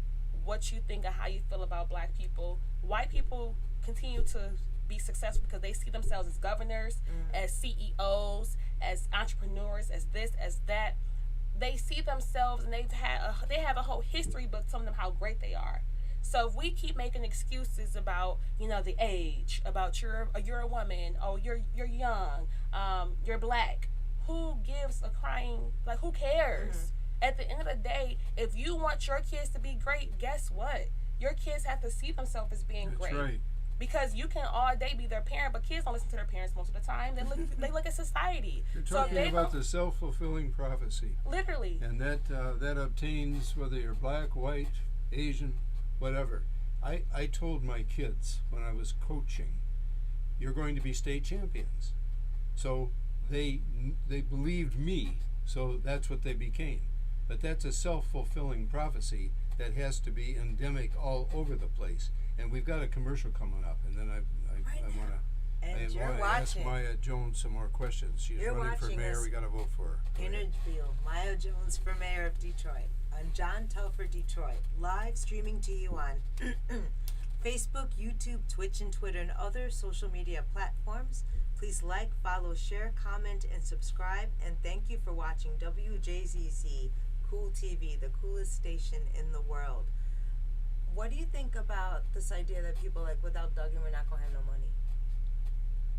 what you think or how you feel about black people. White people continue to be successful because they see themselves as governors, as CEOs, as entrepreneurs, as this, as that. They see themselves, and they have a whole history book telling them how great they are. So if we keep making excuses about, the age, about you're a woman, oh, you're young, you're black, who gives a crying, like, who cares? At the end of the day, if you want your kids to be great, guess what? Your kids have to see themselves as being That's great. right. Because you can all day be their parent, but kids don't listen to their parents most of the time. They look at society. You're So if talking they about don't, the self-fulfilling prophecy. literally. And that obtains whether you're black, white, Asian, whatever. I told my kids when I was coaching, you're going to be state champions. So they believed me, so that's what they became. But that's a self-fulfilling prophecy that has to be endemic all over the place. And we've got a commercial coming up, and then I want to ask Maya Jones some more questions. She's running for mayor. We got to vote for her. Interview Maya Jones for mayor of Detroit on John Telford Detroit, live streaming to you on Facebook, YouTube, Twitch, and Twitter, and other social media platforms. Please like, follow, share, comment, and subscribe. And thank you for watching Wjzz Cool TV, the coolest station in the world. What do you think about this idea that people like, without Duggan, we're not going to have no money?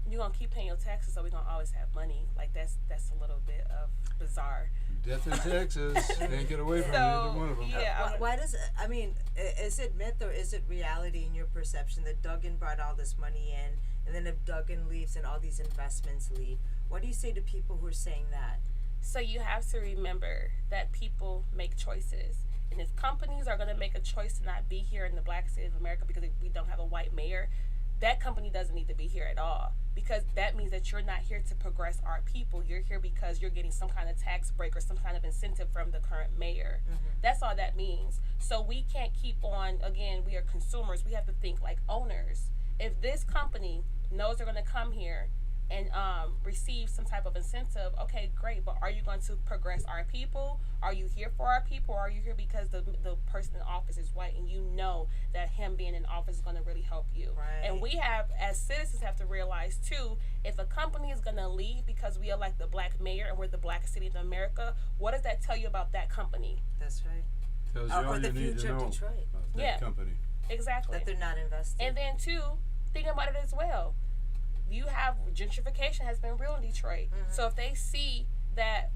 You're going to keep paying your taxes, so we're going to always have money. Like, that's a little bit of bizarre. Death and taxes. Can't get away from either one of them. Yeah. Why does it, is it myth or is it reality in your perception that Duggan brought all this money in, and then if Duggan leaves and all these investments leave, what do you say to people who are saying that? So you have to remember that people make choices. And if companies are going to make a choice to not be here in the black state of America because we don't have a white mayor, that company doesn't need to be here at all, because that means that you're not here to progress our people. You're here because you're getting some kind of tax break or some kind of incentive from the current mayor. That's all that means. So we can't keep on, again, we are consumers. We have to think like owners. If this company knows they're going to come here and receive some type of incentive, okay, great, but are you going to progress our people? Are you here for our people, or are you here because the person in office is white and you know that him being in office is going to really help you? Right. And we have, as citizens, have to realize too, if a company is going to leave because we elect the black mayor and we're the blackest city in America, what does that tell you about that company? That's right. Tells you all the you need to future of know Detroit. about that Yeah. company. Exactly. That they're not investing. And then too, think about it as well. You have gentrification has been real in Detroit. So if they see that,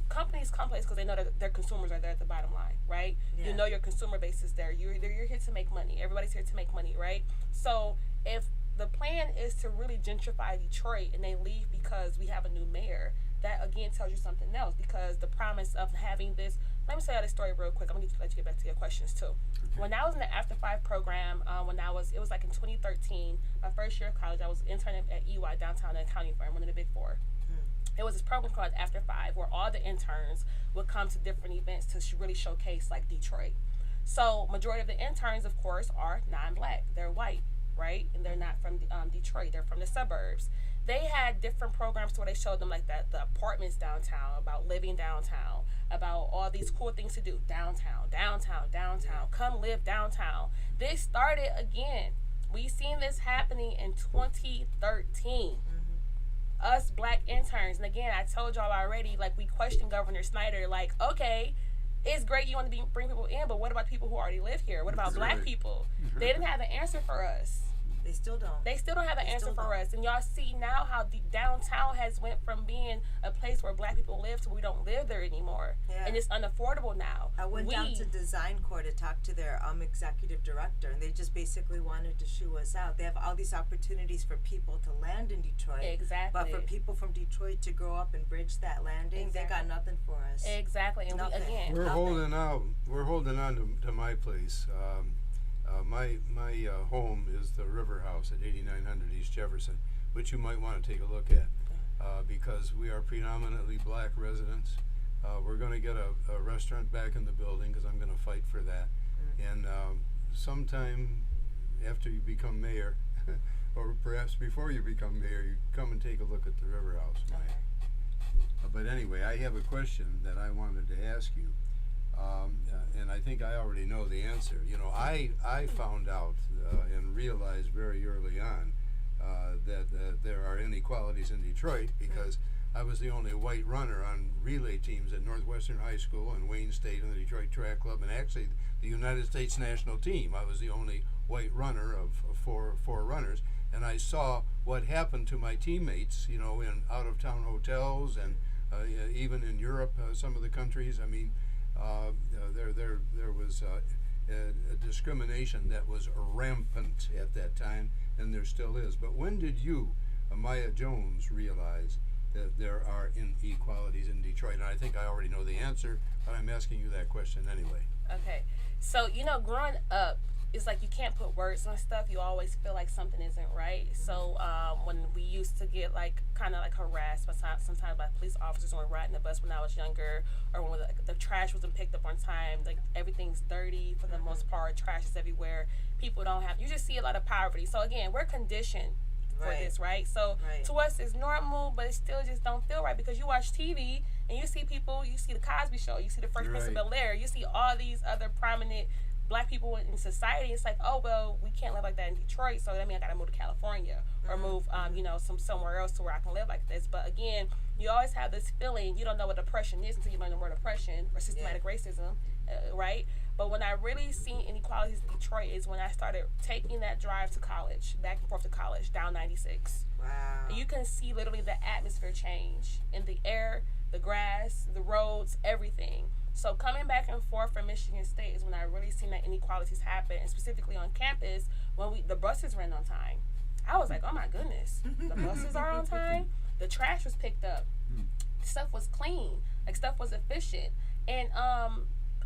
companies come place because they know that their consumers are there at the bottom line, right? Yeah. You know your consumer base is there. You're here to make money. Everybody's here to make money, right? So if the plan is to really gentrify Detroit and they leave because we have a new mayor, that again tells you something else, because the promise of having this. Let me tell you this story real quick. I'm going to let you get back to your questions too. When I was in the After 5 program, it was like in 2013, my first year of college, I was interning at EY downtown, an accounting firm, one of the big four. It was this program called After 5, where all the interns would come to different events to really showcase like Detroit. So majority of the interns, of course, are non-black. They're white, right? And they're not from Detroit. They're from the suburbs. They had different programs where they showed them like the apartments downtown, about living downtown, about all these cool things to do downtown. Come live downtown. This started again. We seen this happening in 2013. Us black interns, and again, I told y'all already, like, we questioned Governor Snyder, like, okay, it's great you want to bring people in, but what about people who already live here? What about black people? They didn't have an answer for us. They still don't. They still don't have an answer for us. And y'all see now how the downtown has went from being a place where black people live to we don't live there anymore. Yeah. And it's unaffordable now. I went down to Design Corps to talk to their executive director, and they just basically wanted to shoo us out. They have all these opportunities for people to land in Detroit. Exactly. But for people from Detroit to grow up and bridge that landing, they got nothing for us. Exactly. And Nothing. We're holding out. We're holding on to my place. My home is the River House at 8900 East Jefferson, which you might want to take a look at, because we are predominantly black residents. We're going to get a restaurant back in the building because I'm going to fight for that. And sometime after you become mayor, or perhaps before you become mayor, you come and take a look at the River House, Maya. Okay. But anyway, I have a question that I wanted to ask you, and I think I already know the answer. You know, I found out and realized very early on that there are inequalities in Detroit because I was the only white runner on relay teams at Northwestern High School and Wayne State and the Detroit Track Club, and actually the United States national team. I was the only white runner of four runners, and I saw what happened to my teammates, you know, in out-of-town hotels and even in Europe, some of the countries. I mean, there was a discrimination that was rampant at that time, and there still is. But when did you, Maya Jones, realize that there are inequalities in Detroit? And I think I already know the answer, but I'm asking you that question anyway. Okay. So, you know, growing up, it's like you can't put words on stuff. You always feel like something isn't right. So when we used to get like kind of like harassed sometimes by police officers when we were riding the bus when I was younger, or when the trash wasn't picked up on time, like everything's dirty for the most part, trash is everywhere. People don't have, you just see a lot of poverty. So again, we're conditioned for this, right? So to us it's normal, but it still just don't feel right because you watch TV and you see people, you see the Cosby Show, you see the Fresh Prince of Bel-Air, you see all these other prominent Black people in society. It's like, oh well, we can't live like that in Detroit, so that means I gotta move to California or move, you know, somewhere else to where I can live like this. But again, you always have this feeling you don't know what oppression is until you learn the word oppression or systematic racism, right? But when I really seen inequalities in Detroit is when I started taking that drive to college, back and forth to college, down 96. Wow. And you can see literally the atmosphere change in the air, the grass, the roads, everything. So coming back and forth from Michigan State is when I really seen that inequalities happen, and specifically on campus when the buses ran on time. I was like, oh my goodness, the buses are on time. The trash was picked up. Stuff was clean. Like stuff was efficient. And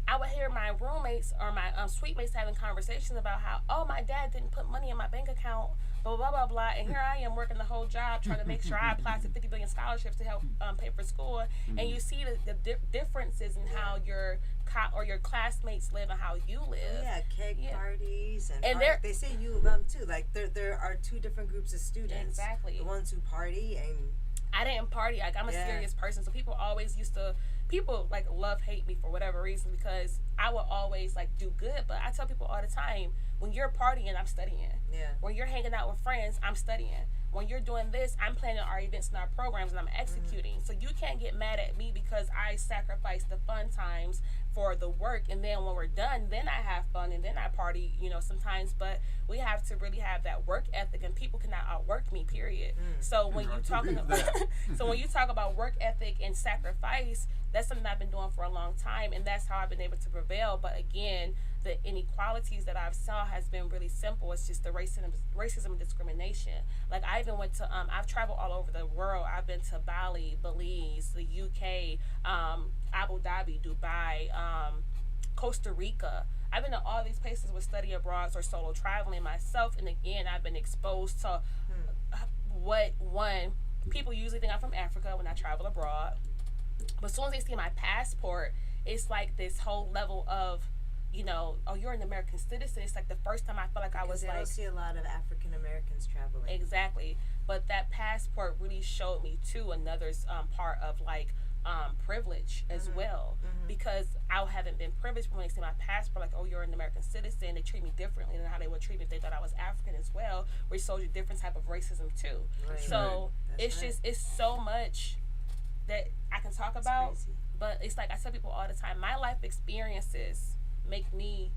I would hear my roommates or my suite mates having conversations about how, oh, my dad didn't put money in my bank account, blah, blah, blah, blah. And here I am working the whole job trying to make sure I apply to 50 billion scholarships to help pay for school. And you see the differences in how your classmates live and how you live. Yeah, keg parties. And they say U of too. Like, there are two different groups of students. Exactly. The ones who party and... I didn't party. Like, I'm a serious person. So people always people like hate me for whatever reason because I will always like do good. But I tell people all the time, when you're partying, I'm studying. Yeah. When you're hanging out with friends, I'm studying. When you're doing this, I'm planning our events and our programs and I'm executing. So you can't get mad at me because I sacrifice the fun times for the work, and then when we're done, then I have fun and then I party, you know, sometimes. But we have to really have that work ethic, and people cannot outwork me, period. So when you talk about work ethic and sacrifice, that's something I've been doing for a long time, and that's how I've been able to prevail. But again, the inequalities that I've saw has been really simple. It's just the racism and discrimination. Like I even went to I've traveled all over the world. I've been to Bali, Belize, the UK, Abu Dhabi, Dubai, Costa Rica. I've been to all these places with study abroad or solo traveling myself, and again, I've been exposed to people usually think I'm from Africa when I travel abroad, but as soon as they see my passport, it's like this whole level of, you know, oh, you're an American citizen. It's like the first time I felt like I was like... I don't see a lot of African Americans traveling. Exactly. But that passport really showed me, too, another part of, like, privilege as well. Because I haven't been privileged when they see my passport, like, oh, you're an American citizen. They treat me differently than how they would treat me if they thought I was African as well, which shows you different type of racism, too. Right. So it's so much that I can talk about. Crazy. But it's like I tell people all the time, my life experiences make me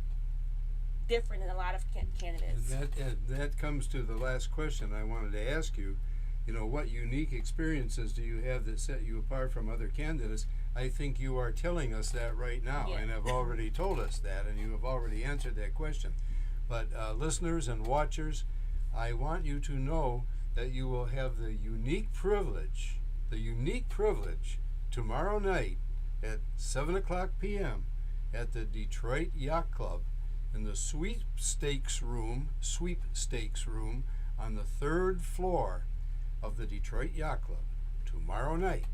different than a lot of candidates. And that comes to the last question I wanted to ask you. You know, what unique experiences do you have that set you apart from other candidates? I think you are telling us that right now, and have already told us that, and you have already answered that question. But listeners and watchers, I want you to know that you will have the unique privilege tomorrow night at 7:00 p.m. at the Detroit Yacht Club in the sweepstakes room on the 3rd floor of the Detroit Yacht Club tomorrow night,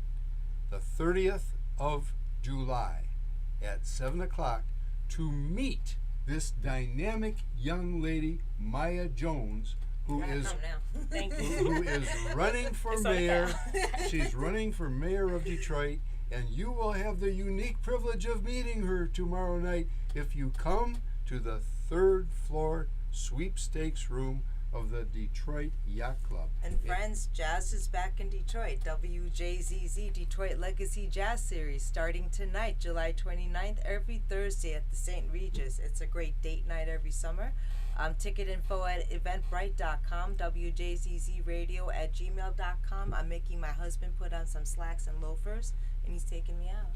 the 30th of July at 7:00, to meet this dynamic young lady, Maya Jones, who is Thank you. who is running for mayor. She's running for mayor of Detroit, and you will have the unique privilege of meeting her tomorrow night if you come to the third floor sweepstakes room of the Detroit Yacht Club. And friends, jazz is back in Detroit. WJZZ Detroit Legacy Jazz Series starting tonight, July 29th, every Thursday at the St. Regis. It's a great date night every summer. Ticket info at eventbrite.com, WJZZradio@gmail.com. I'm making my husband put on some slacks and loafers, and he's taking me out.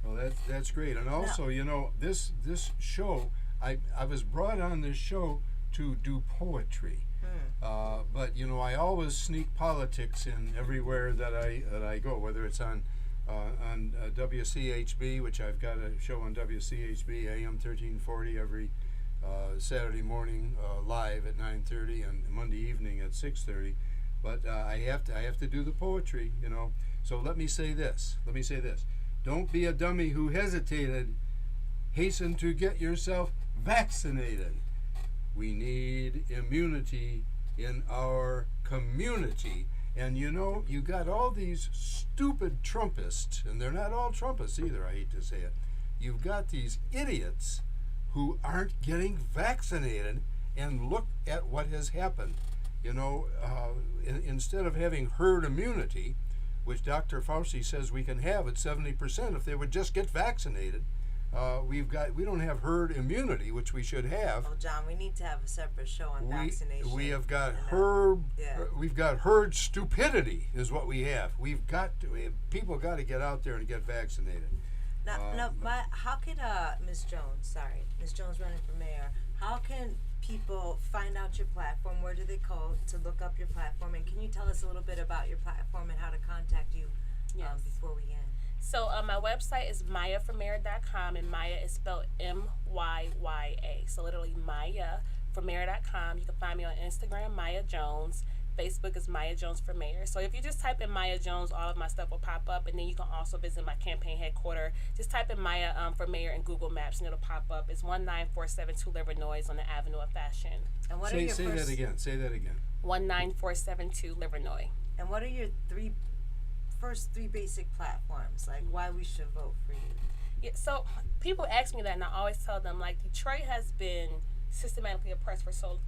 Well, that's great. And also, you know, this show, I was brought on this show to do poetry. But you know, I always sneak politics in everywhere that I go, whether it's on WCHB, which I've got a show on WCHB AM 1340 every Saturday morning live at 9:30 and Monday evening at 6:30. But I have to do the poetry, you know. So let me say this. Don't be a dummy who hesitated. Hasten to get yourself vaccinated. We need immunity in our community. And you know, you got all these stupid Trumpists, and they're not all Trumpists either, I hate to say it. You've got these idiots who aren't getting vaccinated, and look at what has happened. You know, instead of having herd immunity, which Dr. Fauci says we can have at 70% if they would just get vaccinated, we don't have herd immunity, which we should have. Oh, John, we need to have a separate show on vaccination. We have got we've got herd stupidity is what we have. People got to get out there and get vaccinated. How could Ms. Jones running for mayor, how can people find out your platform? Where do they go to look up your platform? And can you tell us a little bit about your platform and how to contact you before we end? So my website is mayaformayor.com, and Maya is spelled M-Y-Y-A. So literally mayaformayor.com. You can find me on Instagram, Maya Jones. Facebook is Maya Jones for Mayor. So if you just type in Maya Jones, all of my stuff will pop up, and then you can also visit my campaign headquarters. Just type in Maya for Mayor in Google Maps, and it'll pop up. It's 19472 Livernois on the Avenue of Fashion. And what say that again. Say that again. 19472 Livernois. And what are your first three basic platforms? Like why we should vote for you? Yeah. So people ask me that, and I always tell them, like, Detroit has been systematically oppressed for so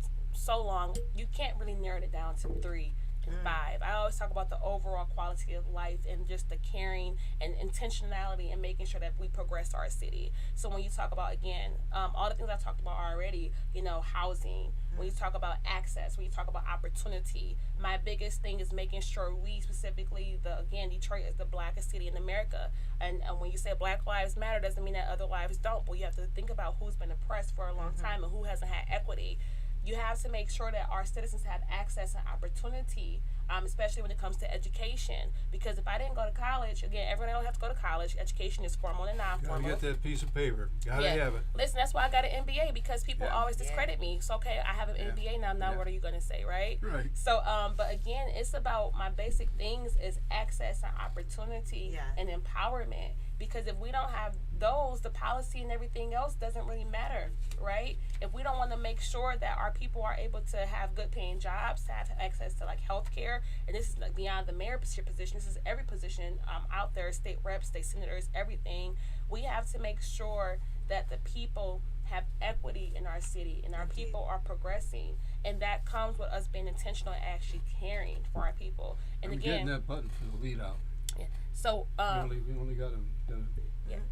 long, you can't really narrow it down to 3 and 5. I always talk about the overall quality of life and just the caring and intentionality and making sure that we progress our city. So when you talk about, again, all the things I talked about already, you know, housing, when you talk about access, when you talk about opportunity, my biggest thing is making sure we specifically, Detroit is the blackest city in America. And when you say Black Lives Matter, doesn't mean that other lives don't, but you have to think about who's been oppressed for a long time and who hasn't had equity. You have to make sure that our citizens have access and opportunity, especially when it comes to education. Because if I didn't go to college, again, everyone don't have to go to college. Education is formal and non-formal. Gotta get that piece of paper. Gotta have it. Listen, that's why I got an MBA, because people always discredit me. So, okay, I have an MBA now. What are you going to say, right? Right. So, but again, it's about my basic things is access and opportunity and empowerment. Because if we don't have those, the policy and everything else doesn't really matter, right? If we don't want to make sure that our people are able to have good paying jobs, to have access to like health care, and this is like beyond the mayorship position, this is every position out there, state reps, state senators, everything. We have to make sure that the people have equity in our city and our people are progressing. And that comes with us being intentional and actually caring for our people. And I'm getting that button for the lead out. Yeah. So we only got him.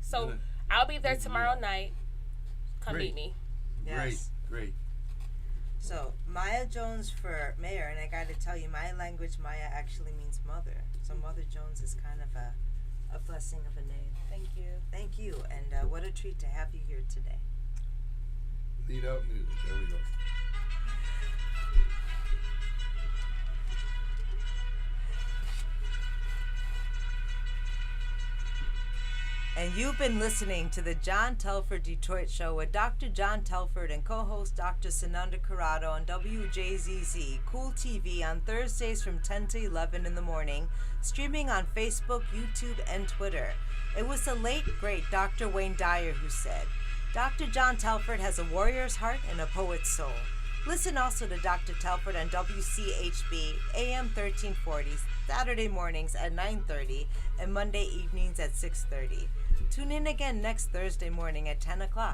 So I'll be there tomorrow night. Come meet me. Yes. Great. So Maya Jones for mayor, and I got to tell you, my language, Maya actually means mother. So Mother Jones is kind of a blessing of a name. Thank you. And what a treat to have you here today. Lead out music. There we go. And you've been listening to the John Telford Detroit Show with Dr. John Telford and co-host Dr. Sananda Corrado on WJZZ Cool TV on Thursdays from 10 to 11 in the morning, streaming on Facebook, YouTube, and Twitter. It was the late, great Dr. Wayne Dyer who said, Dr. John Telford has a warrior's heart and a poet's soul. Listen also to Dr. Telford on WCHB AM 1340, Saturday mornings at 9:30 and Monday evenings at 6:30. Tune in again next Thursday morning at 10 o'clock.